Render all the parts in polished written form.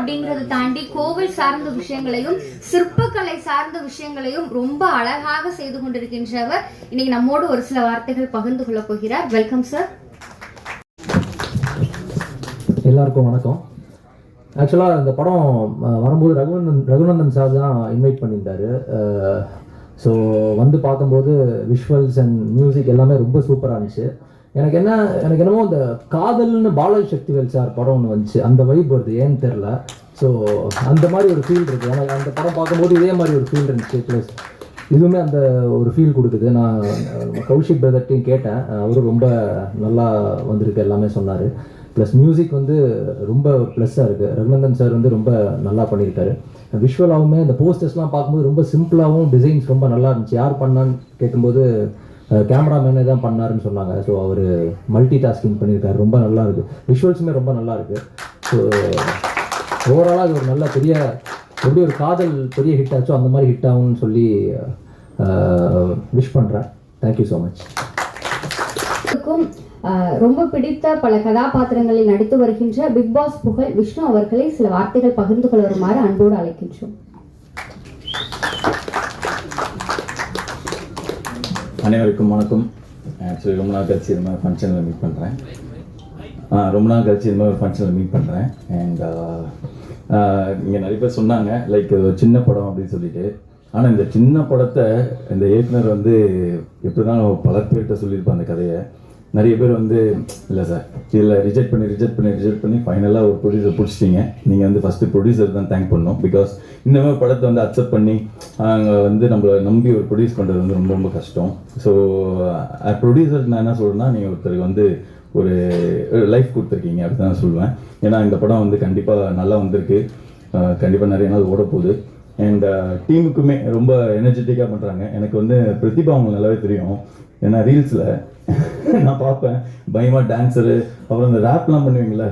அப்படிங்கறத தாண்டி கோவில் சார்ந்த விஷயங்களையும் சிற்பக்கலை சார்ந்த விஷயங்களையும் ரொம்ப அழகாக செய்து கொண்டிருக்கின்றவர் இன்னைக்கு நம்மோடு ஒரு சில வார்த்தைகள் பகிர்ந்து கொள்ள போகிறார். Welcome sir. எல்லாருக்கும் வணக்கம். ஆக்சுவலாக இந்த படம் வரும்போது ரகுநந்தன் சார் தான் இன்வைட் பண்ணியிருந்தாரு. ஸோ வந்து பார்க்கும்போது விஷுவல்ஸ் அண்ட் மியூசிக் எல்லாமே ரொம்ப சூப்பராக இருந்துச்சு. எனக்கு என்னமோ இந்த காதல்னு பாலாஜி சக்திவேல் சார் படம் ஒன்று வந்துச்சு, அந்த வைப் வருது, ஏன்னு தெரில. ஸோ அந்த மாதிரி ஒரு ஃபீல் இருக்குது. எனக்கு அந்த படம் பார்க்கும்போது இதே மாதிரி ஒரு ஃபீல் இருந்துச்சு. ப்ளஸ் இதுவுமே அந்த ஒரு ஃபீல் கொடுக்குது. நான் கௌஷிக் பிரதர்ட்டையும் கேட்டேன், அவரும் ரொம்ப நல்லா வந்திருக்கு எல்லாமே சொன்னார். ப்ளஸ் மியூசிக் வந்து ரொம்ப ஒரு ப்ளஸ்ஸாக இருக்குது. ரகுநந்தன் சார் வந்து ரொம்ப நல்லா பண்ணியிருக்காரு. விஷுவலாகவுமே இந்த போஸ்டர்ஸ்லாம் பார்க்கும்போது ரொம்ப சிம்பிளாகவும் டிசைன்ஸ் ரொம்ப நல்லா இருந்துச்சு. யார் பண்ணான்னு கேட்கும்போது கேமராமேனே தான் பண்ணாருன்னு சொன்னாங்க. ஸோ அவர் மல்டி டாஸ்கிங் பண்ணியிருக்காரு, ரொம்ப நல்லா இருக்குது. விஷுவல்ஸுமே ரொம்ப நல்லா இருக்குது. ஸோ ஓவராலாக அது ஒரு நல்ல பெரிய எப்படி ஒரு காதல் பெரிய ஹிட் ஆச்சோ அந்த மாதிரி ஹிட் ஆகும்னு சொல்லி விஷ் பண்ணுறேன். Thank you so much. ரொம்ப பிடித்த பல கதாபாத்திரங்களில் நடித்து வருகின்ற பிக் பாஸ் புகழ் விஷ்ணு அவர்களை சில வார்த்தைகள் பகிர்ந்து கொள்ள வருமாறு அன்போடு அழைக்கின்றோம். அனைவருக்கும் வணக்கம். ஆக்சுவலி ரொம்ப நாள் கழிச்சு இது மாதிரி ஃபங்க்ஷனில் மீட் பண்ணுறேன். அண்ட் இங்கே நிறைய பேர் சொன்னாங்க லைக் ஒரு சின்ன படம் அப்படின்னு சொல்லிட்டு. ஆனால் இந்த சின்ன படத்தை இந்த இயக்குனர் வந்து எப்படி தான் பல பேர்கிட்ட சொல்லியிருப்பான் அந்த கதையை. நிறைய பேர் வந்து இல்லை சார் இதில் ரிஜெக்ட் பண்ணி ஃபைனலாக ஒரு ப்ரொடியூசர் பிடிச்சிட்டிங்க. நீங்கள் வந்து ஃபஸ்ட்டு ப்ரொடியூசர் தான் தேங்க் பண்ணணும். பிகாஸ் இந்த மாதிரி படத்தை வந்து அக்செப்ட் பண்ணி அங்கே வந்து நம்மளை நம்பி ஒரு ப்ரொடியூஸ் பண்ணுறது வந்து ரொம்ப ரொம்ப கஷ்டம். ஸோ ப்ரொடியூசருக்கு நான் என்ன சொல்கிறேன்னா, நீங்கள் ஒருத்தருக்கு வந்து ஒரு லைஃப் கொடுத்துருக்கீங்க அப்படி தான் சொல்லுவேன். ஏன்னா இந்த படம் வந்து கண்டிப்பாக நல்லா வந்திருக்கு, கண்டிப்பாக நிறைய நாள் ஓட போகுது. அண்ட் டீமுக்குமே ரொம்ப எனர்ஜெட்டிக்காக பண்ணுறாங்க. எனக்கு வந்து பிரதிபா அவங்க நல்லாவே தெரியும். ஏன்னா ரீல்ஸில் நான் பார்ப்பேன், பயமாக டான்ஸரு, அப்புறம் இந்த ரேப்லாம் பண்ணுவீங்களே,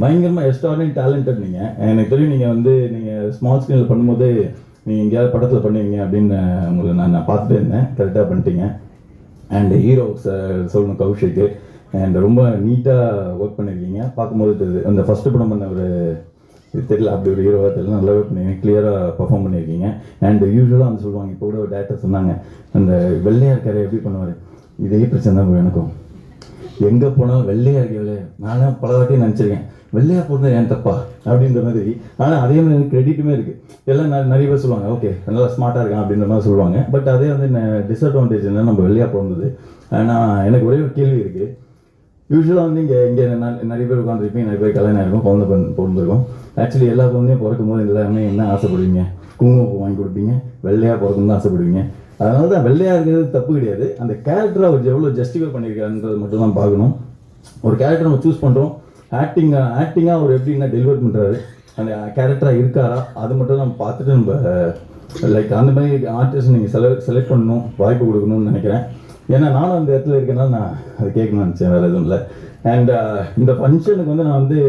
பயங்கரமாக எக்ஸ்ட்ராடினரி டேலண்டட் நீங்கள். எனக்கு தெரியும் நீங்கள் ஸ்மால் ஸ்க்ரீனில் பண்ணும்போது நீங்கள் எங்கேயாவது படத்தில் பண்ணுவீங்க அப்படின்னு உங்களுக்கு நான் பார்த்துட்டே இருந்தேன். கரெக்டாக பண்ணிட்டீங்க. அண்ட் ஹீரோ சொல்லணும் கௌஷிக்கு. அண்ட் ரொம்ப நீட்டாக ஒர்க் பண்ணியிருக்கீங்க. பார்க்கும்போது தெரியுது அந்த ஃபஸ்ட்டு படம் பண்ண ஒரு இது தெரியல, அப்படி ஒரு ஹீரோவாக தெரியல, நல்லாவே பண்ணியிருக்கீங்க, கிளியராக பர்ஃபார்ம் பண்ணியிருக்கீங்க. அண்ட் யூஸ்வலாக வந்து சொல்லுவாங்க, இப்போ கூட ஒரு டேரக்டர் சொன்னாங்க, அந்த வெள்ளையாக இருக்காரு எப்படி பண்ணுவார், இதே பிரச்சனை தான் எனக்கும். எங்கே போனாலும் வெள்ளையாக இருக்கவே நானே பல வாட்டியும் நினச்சிருக்கேன், வெள்ளையாக போகிறது ஏன் தப்பா அப்படின்ற மாதிரி. ஆனால் அதே மாதிரி எனக்கு கிரெடிட்டுமே இருக்குது. எல்லாம் நிறைய பேர் சொல்லுவாங்க, ஓகே நல்லா ஸ்மார்ட்டாக இருக்கான் அப்படின்ற மாதிரி சொல்லுவாங்க. பட் அதே வந்து டிஸ்அட்வான்டேஜ் என்ன, நம்ம வெள்ளையாக பிறந்தது. ஆனால் எனக்கு ஒரே ஒரு கேள்வி இருக்குது. யூஸ்வலாக வந்து இங்கே நிறைய பேர் உட்காந்துருப்பீங்க, நிறைய பேர் கல்யாணம் இருக்கும், குழந்தை பிறந்திருக்கும். ஆக்சுவலி எல்லா குழந்தையும் பிறக்கும் போது எல்லாமே என்ன ஆசைப்படுவீங்க, குங்குமப்பூ வாங்கி கொடுப்பீங்க, வெள்ளையாக பிறக்கணும் தான் ஆசைப்படுவீங்க. அதனால தான் வெள்ளையாக இருக்கிறது தப்பு கிடையாது. அந்த கேரக்டரை அவர் எவ்வளோ ஜஸ்டிஃபை பண்ணியிருக்காருன்றது மட்டும் தான் பார்க்கணும். ஒரு கேரக்டர் நம்ம சூஸ் பண்ணுறோம், ஆக்டிங்காக அவர் எப்படி என்ன டெலிவர் பண்ணுறாரு, அந்த கேரக்டராக இருக்காரா, அது மட்டும் நம்ம பார்த்துட்டு நம்ம லைக் அந்த மாதிரி ஆர்டிஸ்ட் நீங்கள் செலக்ட் பண்ணணும், வாய்ப்பு கொடுக்கணும்னு நினைக்கிறேன். ஏன்னா நானும் அந்த இடத்துல இருக்கனால நான் அதை கேட்கணும்னு நினச்சேன், வேறு எதுவும் இல்லை. அண்ட் இந்த ஃபங்க்ஷனுக்கு வந்து நான் வந்து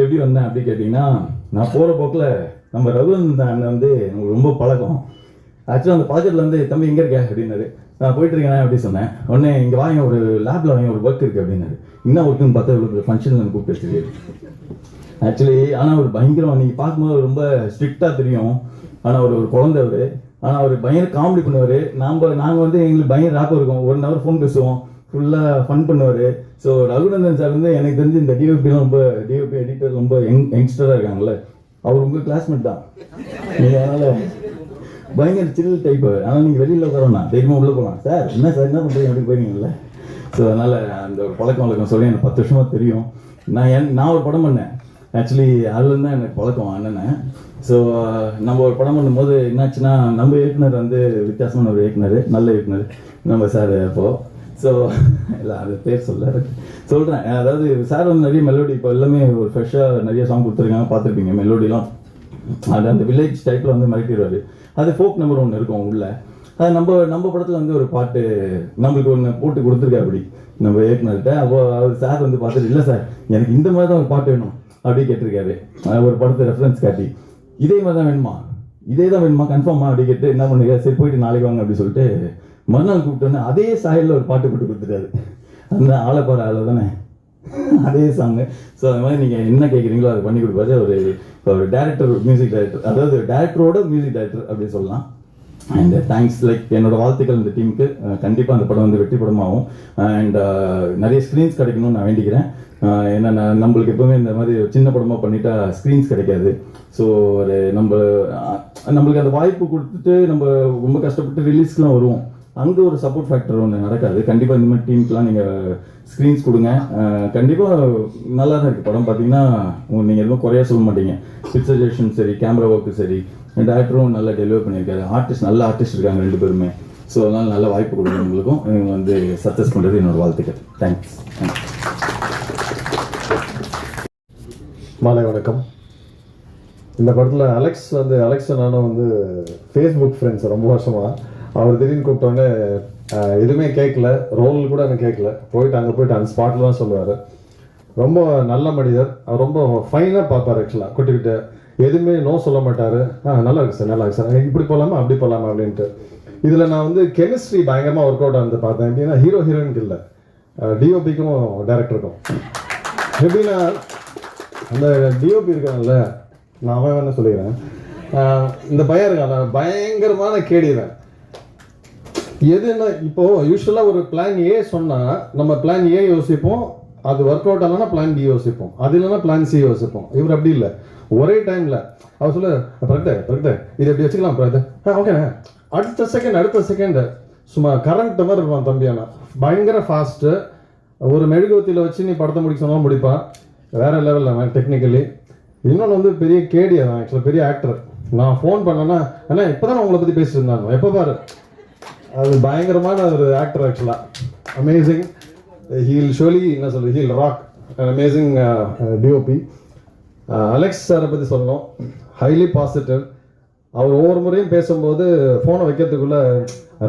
எப்படி வந்தேன் அப்படி கேட்டிங்கன்னா, நான் போகிற போக்கில் நம்ம ரகுநந்தன் வந்து எனக்கு ரொம்ப பழக்கம். ஆக்சுவலாக அந்த பாக்கெட்டில் வந்து தம்பி எங்கே இருக்க அப்படின்னாரு. நான் போயிட்டுருக்கேன் அப்படி சொன்னேன். உடனே இங்கே வாங்க, ஒரு லேபில் வாங்க, ஒரு ஒர்க் இருக்குது அப்படின்னாரு. என்ன ஒர்க்குன்னு பார்த்தா இவ்வளோ ஃபங்க்ஷனில் எனக்கு கூப்பிட்டு வச்சுருக்கு. ஆக்சுவலி ஆனால் ஒரு பயங்கரம், நீங்கள் பார்க்கும்போது ரொம்ப ஸ்ட்ரிக்டாக தெரியும். ஆனால் ஒரு குழந்தை அவர். ஆனால் அவர் பயங்கர காமெடி பண்ணுவார். நாங்கள் வந்து எங்களுக்கு பயங்கர ராப்பாக இருக்கும். 1 hour ஃபோன் பேசுவோம், ஃபுல்லாக ஃபன் பண்ணுவார். ஸோ ரகுநந்தன் சார் வந்து எனக்கு தெரிஞ்சு இந்த டிஓபிலாம் ரொம்ப டிஓபி எடிட்டர் ரொம்ப யங்ஸ்டராக இருக்காங்கல்ல, அவர் உங்கள் கிளாஸ்மேட் தான். நீங்கள் அதனால் பயங்கர சில் டைப். ஆனால் நீங்கள் வெளியில் உட்காரோண்ணா தைரியமாக உள்ளே போகலாம். சார் என்ன சார் என்ன பண்ணுறீங்க அப்படி போயிருக்கீங்களே. ஸோ அதனால் அந்த ஒரு பழக்கம் சொல்லி எனக்கு 10 வருஷமாக தெரியும். நான் ஒரு படம் பண்ணேன். ஆக்சுவலி அதுலேருந்து தான் எனக்கு பழக்கம் அண்ணனை. ஸோ நம்ம ஒரு படம் பண்ணும்போது என்னாச்சுன்னா, நம்ம இயக்குனர் வந்து வித்தியாசமான ஒரு இயக்குனர், நல்ல இயக்குனர் நம்ம சார். இப்போது ஸோ இல்லை அது பேர் சொல்கிறேன். அதாவது சார் வந்து நிறைய மெலோடி இப்போ எல்லாமே ஒரு ஃப்ரெஷ்ஷாக நிறைய சாங் கொடுத்துருக்காங்க, பார்த்துருப்பீங்க மெலோடிலாம். அது அந்த வில்லேஜ் டைப்பில் வந்து மிரட்டிடுவார். அது ஃபோக் நம்பர் 1 இருக்கும் உள்ள. அது நம்ம படத்தில் வந்து ஒரு பாட்டு நம்மளுக்கு ஒன்று போட்டு கொடுத்துருக்கா அப்படி நம்ம இயக்குனர்கிட்ட. அப்போ அவர் சார் வந்து பார்த்துட்டு, இல்லை சார் எனக்கு இந்த மாதிரி தான் ஒரு பாட்டு வேணும் அப்படி கேட்டிருக்காரு. ஒரு படத்தை ரெஃபரன்ஸ் காட்டி, இதே மாதிரி தான் வேணுமா கன்ஃபார்மா அப்படி கேட்டு என்ன பண்ணுங்க, சரி போயிட்டு நாளைக்கு வாங்க அப்படி சொல்லிட்டு மறுநாள் கூப்பிட்டோன்னே அதே சாயலில் ஒரு பாட்டு போட்டு கொடுத்துட்டாரு. அந்த ஆளை பாரு ஆளை தானே அதே சாங்கு. ஸோ அது மாதிரி நீங்கள் என்ன கேட்குறீங்களோ அதை பண்ணி கொடுப்பாரு. ஒரு டேரக்டர், மியூசிக் டைரக்டர், அதாவது டேரக்டரோட மியூசிக் டைரக்டர் அப்படின்னு சொல்லலாம். அண்ட் தேங்க்ஸ், லைக் என்னோட வாழ்த்துக்கள் இந்த டீமுக்கு. கண்டிப்பாக அந்த படம் வந்து வெற்றி படமாகும். அண்ட் நிறைய ஸ்க்ரீன்ஸ் கிடைக்கணும்னு நான் வேண்டிக்கிறேன். ஏன்னா நம்மளுக்கு எப்பவுமே இந்த மாதிரி சின்ன படமாக பண்ணிட்டா ஸ்க்ரீன்ஸ் கிடைக்காது. ஸோ ஒரு நம்மளுக்கு அந்த வாய்ப்பு கொடுத்துட்டு நம்ம ரொம்ப கஷ்டப்பட்டு ரிலீஸ்க்குலாம் வருவோம், அங்கே ஒரு சப்போர்ட் ஃபேக்டர் ஒன்று நடக்காது. கண்டிப்பாக இந்த மாதிரி டீமுக்குலாம் நீங்கள் ஸ்க்ரீன்ஸ் கொடுங்க. கண்டிப்பாக நல்லா தான் இருக்குது படம். பார்த்தீங்கன்னா நீங்கள் எதுவும் குறையா சொல்ல மாட்டீங்க. பிக்சரைசேஷன் சரி, கேமரா ஒர்க்கு சரி, டேரக்டரும் நல்லா டெலிவர் பண்ணியிருக்காரு. நல்ல ஆர்டிஸ்ட் இருக்காங்க 2 பேருமே. ஸோ அதனால் நல்ல வாய்ப்பு கொடுங்க உங்களுக்கும். இவங்க வந்து சக்ஸஸ் பண்ணுறது என்னோட வாழ்த்துக்கள். தேங்க்ஸ். மாலை வணக்கம். இந்த படத்தில் அலெக்ஸ் நானும் வந்து ஃபேஸ்புக் ஃப்ரெண்ட்ஸ் ரொம்ப வருஷமாக. அவர் திடீர்னு கூப்பிட்டோன்னே எதுவுமே கேட்கல, ரோல் கூட எனக்கு கேட்கல, அங்கே போயிட்டு அந்த ஸ்பாட்டில் தான் சொல்லுவார். ரொம்ப நல்ல மனிதர். அவர் ரொம்ப ஃபைனாக பார்ப்பார். ஆக்சுவலாக கூட்டிக்கிட்டு எதுவுமே நோ சொல்ல மாட்டார். நல்லா இருக்கு சார், நல்லா இருக்கு சார், இப்படி போகலாமா அப்படி போகலாமா அப்படின்ட்டு. இதில் நான் வந்து கெமிஸ்ட்ரி பயங்கரமாக ஒர்க் அவுட் ஆனது பார்த்தேன். எப்படின்னா ஹீரோயினுக்கு இல்லை, டிஓபிக்கும் டேரக்டருக்கும். எப்படின்னா அந்த டிஓபி இருக்காங்கல்ல, நான் அவன் என்ன சொல்லிக்கிறேன், இந்த பையன் இருக்காங்க பயங்கரமான கேடிறேன். எதுன்னா இப்போது யூஸ்வலாக ஒரு பிளான் ஏ சொன்னால் நம்ம பிளான் ஏ யோசிப்போம், அது ஒர்க் அவுட் ஆகலன்னா பிளான் பி யோசிப்போம், அது இல்லைன்னா பிளான் சி யோசிப்போம். இவர் அப்படி இல்லை, ஒரே டைமில் அவர் சொல்ல கரெக்டு இது எப்படி வச்சுக்கலாம் ஓகேண்ணே, அடுத்த செகண்ட் சும்மா கரண்ட் மாதிரி இருப்பான் தம்பியானா. பயங்கர ஃபாஸ்ட்டு. ஒரு மெழுகுவத்தியில் வச்சு நீ படத்தை முடிக்க சொன்னாலும் முடிப்பான். வேற லெவலில் அவன் டெக்னிக்கலி. இன்னொன்று வந்து பெரிய கேடி, அவன் ஆக்சுவலாக பெரிய ஆக்டர். நான் ஃபோன் பண்ணேன்னா ஏன்னா இப்போ தான் உங்களை பற்றி பேசிட்டு இருந்தாங்க, எப்போ பாரு. அது பயங்கரமான ஒரு ஆக்டர் ஆக்சுவலாக. அமேசிங். ஹீல் ஷோலி என்ன சொல்றது, ஹீல் ராக். Amazing DOP. அலெக்ஸ் சாரை பற்றி சொல்லணும், ஹைலி பாசிட்டிவ். அவர் ஒவ்வொரு முறையும் பேசும்போது ஃபோனை வைக்கிறதுக்குள்ளே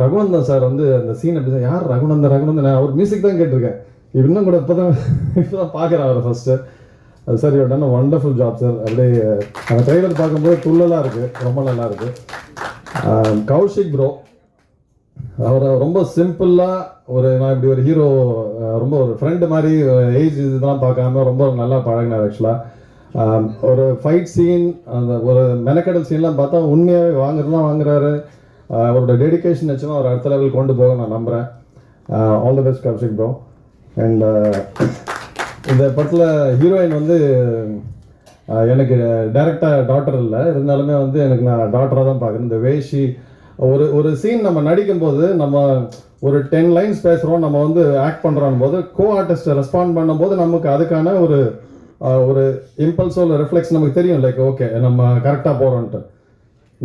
ரகுநந்தன் சார் வந்து அந்த சீன் எப்படி, யார் ரகுநந்தன் அவர் மியூசிக் தான் கேட்டிருக்கேன். இன்னும் கூட இப்போ தான் பார்க்குறேன் அவரை ஃபஸ்ட்டு. அது sir you done wonderful job sir. அப்படியே அந்த ட்ரைலர் பார்க்கும்போது துள்ளலாக இருக்குது, ரொம்ப நல்லா இருக்குது. கௌஷிக் ப்ரோ, அவரை ரொம்ப சிம்பிளாக நான் இப்படி ஒரு ஹீரோ, ரொம்ப ஒரு ஃப்ரெண்டு மாதிரி, ஏஜ் இதெல்லாம் பார்க்காம ரொம்ப நல்லா பழகினார் ஆக்சுவலாக. ஒரு ஃபைட் சீன், அந்த ஒரு மெனக்கடல் சீன்லாம் பார்த்தா உண்மையாகவே வாங்குறாரு. அவரோட டெடிக்கேஷன் வச்சுன்னா அவர் அடுத்த லெவல் கொண்டு போக நான் நம்புகிறேன். All the best Kaushik bro. And இந்த படத்தில் ஹீரோயின் வந்து எனக்கு டைரக்டாக டாட்டர் இல்லை, இருந்தாலுமே வந்து எனக்கு நான் டாட்டராக தான் பார்க்குறேன். இந்த வேஷி ஒரு சீன் நம்ம நடிக்கும்போது நம்ம ஒரு 10 லைன்ஸ் பேசுகிறோம், நம்ம வந்து ஆக்ட் பண்ணுறோம் போது கோ ஆர்டிஸ்ட்டை ரெஸ்பாண்ட் பண்ணும்போது நமக்கு அதுக்கான ஒரு இம்பல்ஸோ இல்லை ரிஃப்ளெக்ஸ் நமக்கு தெரியும், லைக் ஓகே நம்ம கரெக்டாக போகிறோன்ட்டு.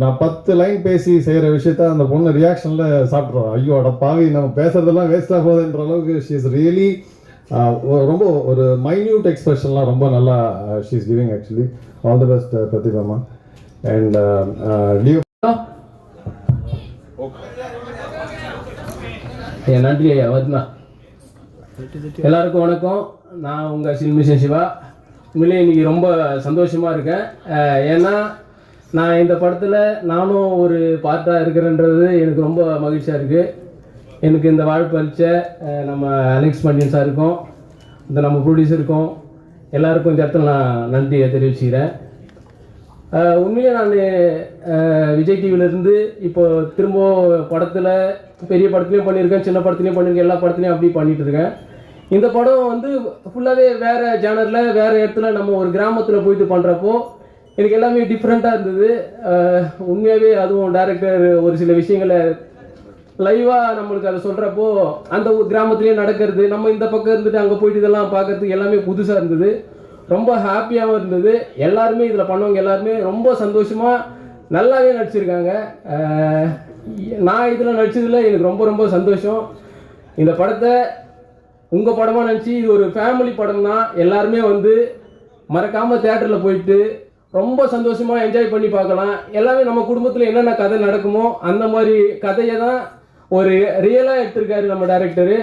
நான் 10 லைன் பேசி செய்கிற விஷயத்த அந்த பொண்ணு ரியாக்ஷனில் சாப்பிட்றோம். ஐயோ அட பாவி, நம்ம பேசுறதெல்லாம் வேஸ்ட்டாக போகுதுன்ற அளவுக்கு ஷீ இஸ் ரியலி ரொம்ப ஒரு மைன்யூட் எக்ஸ்பிரஷன்லாம் ரொம்ப நல்லா she is giving actually. All the best பிரதிபாமா. அண்ட் டிஓ நன்றி ஐயா. வத்னா எல்லாருக்கும் வணக்கம். நான் உங்கள் சில்மிஷன் சிவா. உண்மையிலே இன்றைக்கி ரொம்ப சந்தோஷமாக இருக்கேன். ஏன்னா நான் இந்த படத்தில் நானும் ஒரு பார்ட்டாக இருக்கிறேன்றது எனக்கு ரொம்ப மகிழ்ச்சியாக இருக்குது. எனக்கு இந்த வாய்ப்பு அளித்த நம்ம அலெக்ஸ் பாண்டியன் சாருக்கும், இந்த நம்ம ப்ரொடியூசருக்கும், எல்லாருக்கும் இந்த இடத்துல நான் நன்றியை தெரிவிச்சுக்கிறேன். உண்மையாக நான் விஜய் டிவிலேருந்து இப்போ திரும்ப படத்தில், பெரிய படத்துலையும் பண்ணியிருக்கேன், சின்ன படத்துலையும் பண்ணியிருக்கேன், எல்லா படத்துலையும் அப்படி பண்ணிகிட்டு இருக்கேன். இந்த படம் வந்து ஃபுல்லாகவே வேறு ஜானரில், வேறு இடத்துல நம்ம ஒரு கிராமத்தில் போயிட்டு பண்ணுறப்போ எனக்கு எல்லாமே டிஃப்ரெண்ட்டாக இருந்தது. உண்மையாகவே அதுவும் டைரக்டர் ஒரு சில விஷயங்களை லைவாக நம்மளுக்கு அதை சொல்கிறப்போ அந்த கிராமத்துலேயே நடக்கிறது, நம்ம இந்த பக்கம் இருந்துட்டு அங்கே போயிட்டு இதெல்லாம் பார்க்கறதுக்கு எல்லாமே புதுசாக இருந்தது. ரொம்ப ஹாப்பியாகவும் இருந்தது. எல்லாருமே இதில் பண்ணவங்க எல்லாருமே ரொம்ப சந்தோஷமாக நல்லாவே நடிச்சிருக்காங்க. நான் இதில் நடிச்சதில் எனக்கு ரொம்ப ரொம்ப சந்தோஷம். இந்த படத்தை உங்கள் படமாக நினச்சி, இது ஒரு ஃபேமிலி படம் தான், எல்லாருமே வந்து மறக்காமல் தேட்டரில் போயிட்டு ரொம்ப சந்தோஷமாக என்ஜாய் பண்ணி பார்க்கலாம். எல்லாமே நம்ம குடும்பத்தில் என்னென்ன கதை நடக்குமோ அந்த மாதிரி கதையை தான் ஒரு ரியலாக எடுத்திருக்காரு நம்ம டைரக்டரு.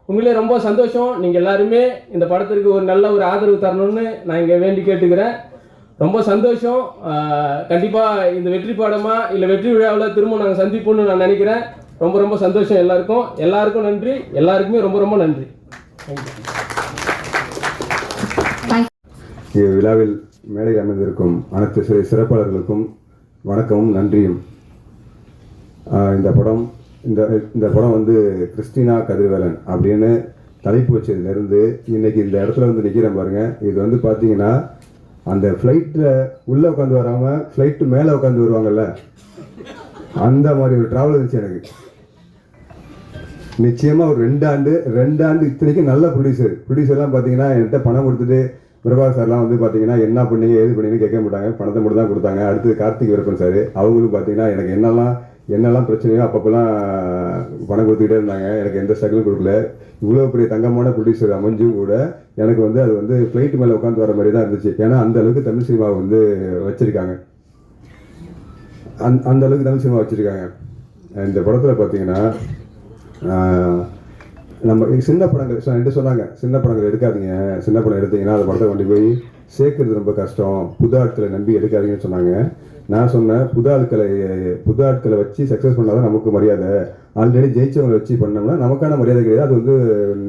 உண்மையிலே ரொம்ப சந்தோஷம். நீங்கள் எல்லாருமே இந்த படத்திற்கு ஒரு நல்ல ஒரு ஆதரவு தரணும்னு நான் இங்கே வேண்டி கேட்டுக்கிறேன். ரொம்ப சந்தோஷம். கண்டிப்பாக இந்த வெற்றி படமாக இல்லை வெற்றி விழாவில் திரும்ப நாங்கள் சந்திப்போம்னு நான் நினைக்கிறேன். ரொம்ப ரொம்ப சந்தோஷம். எல்லாருக்கும் நன்றி. எல்லாருக்குமே ரொம்ப ரொம்ப நன்றி. தேங்க்யூ. விழாவில் மேடையில் அமைந்திருக்கும் அனைத்து சிறப்பாளர்களுக்கும் வணக்கமும் நன்றியும். இந்த படம் வந்து கிறிஸ்டினா கதிர்வேலன் அப்படின்னு தலைப்பு வச்சதுலேருந்து இன்னைக்கு இந்த இடத்துல வந்து நிற்கிறேன் பாருங்க. இது வந்து பார்த்தீங்கன்னா அந்த ஃப்ளைட்டில் உள்ளே உட்காந்து வராமல் ஃப்ளைட்டு மேலே உட்காந்து வருவாங்கல்ல, அந்த மாதிரி ஒரு ட்ராவல் இருந்துச்சு எனக்கு. நிச்சயமாக ஒரு ரெண்டு ஆண்டு இத்தனைக்கும் நல்ல ப்ரொடியூசர்லாம் பார்த்தீங்கன்னா என்கிட்ட பணம் கொடுத்துட்டு பிரபாகர் சார்லாம் வந்து பார்த்தீங்கன்னா என்ன பண்ணீங்க ஏது பண்ணீங்கன்னு கேட்க மாட்டாங்க, பணத்தை மட்டும் தான் கொடுத்தாங்க. அடுத்து கார்த்திக் வீரப்பன் சார், அவங்களும் பார்த்தீங்கன்னா எனக்கு என்னெல்லாம் பிரச்சனையோ அப்பப்போலாம் பணம் கொடுத்துக்கிட்டே இருந்தாங்க. எனக்கு எந்த ஸ்ட்ரகிளும் கொடுக்கல. இவ்வளோ பெரிய தங்கமான ப்ரொடியூசர் அமைஞ்சும் கூட எனக்கு வந்து அது வந்து ஃப்ளைட் மேலே உட்காந்து வர மாதிரி தான் இருந்துச்சு. ஏன்னா அந்த அளவுக்கு தமிழ் சினிமாவை வந்து வச்சுருக்காங்க, அந்த அளவுக்கு தமிழ் சினிமா வச்சுருக்காங்க. இந்த படத்தில் பார்த்தீங்கன்னா நம்ம சின்ன படங்கள் என்கிட்ட சொன்னாங்க, சின்ன படங்கள் எடுக்காதீங்க, சின்ன படம் எடுத்தீங்கன்னா அந்த படத்தை கொண்டு போய் சேர்க்கறது ரொம்ப கஷ்டம், புது ஆட்களை நம்பி எடுக்காதீங்கன்னு சொன்னாங்க. நான் சொன்னேன், புது ஆட்களை வச்சு சக்ஸஸ் பண்ணாதான் நமக்கு மரியாதை, ஆல்ரெடி ஜெயிச்சவங்களை வச்சு பண்ணோம்னா நமக்கான மரியாதை கிடையாது, அது வந்து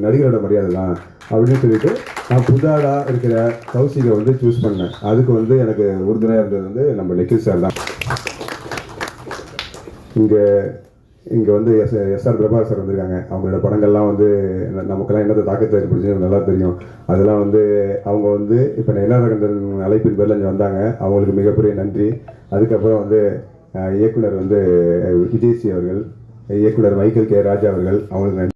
நடிகரோட மரியாதை தான் அப்படின்னு சொல்லிட்டு நான் புதாடாக இருக்கிற கௌசிகை வந்து சூஸ் பண்ணேன். அதுக்கு வந்து எனக்கு உறுதுணையாக இருந்தது வந்து நம்ம நிக்கில் சார் தான். இங்கே வந்து எஸ்ஆர் பிரபாகர் சார் வந்திருக்காங்க. அவங்களோட படங்கள்லாம் வந்து நமக்கெல்லாம் என்னத்தை தாக்கத்தை ஏற்படுச்சுன்னு நல்லா தெரியும். அதெல்லாம் வந்து அவங்க வந்து இப்போ நிலாரகந்தன் அழைப்பின் பேரில் இங்கே வந்தாங்க, அவங்களுக்கு மிகப்பெரிய நன்றி. அதுக்கப்புறம் வந்து இயக்குனர் வந்து விஜய் சி அவர்கள், இயக்குனர் மைக்கேல் கே ராஜா அவர்கள், அவங்களுக்கு நன்றி.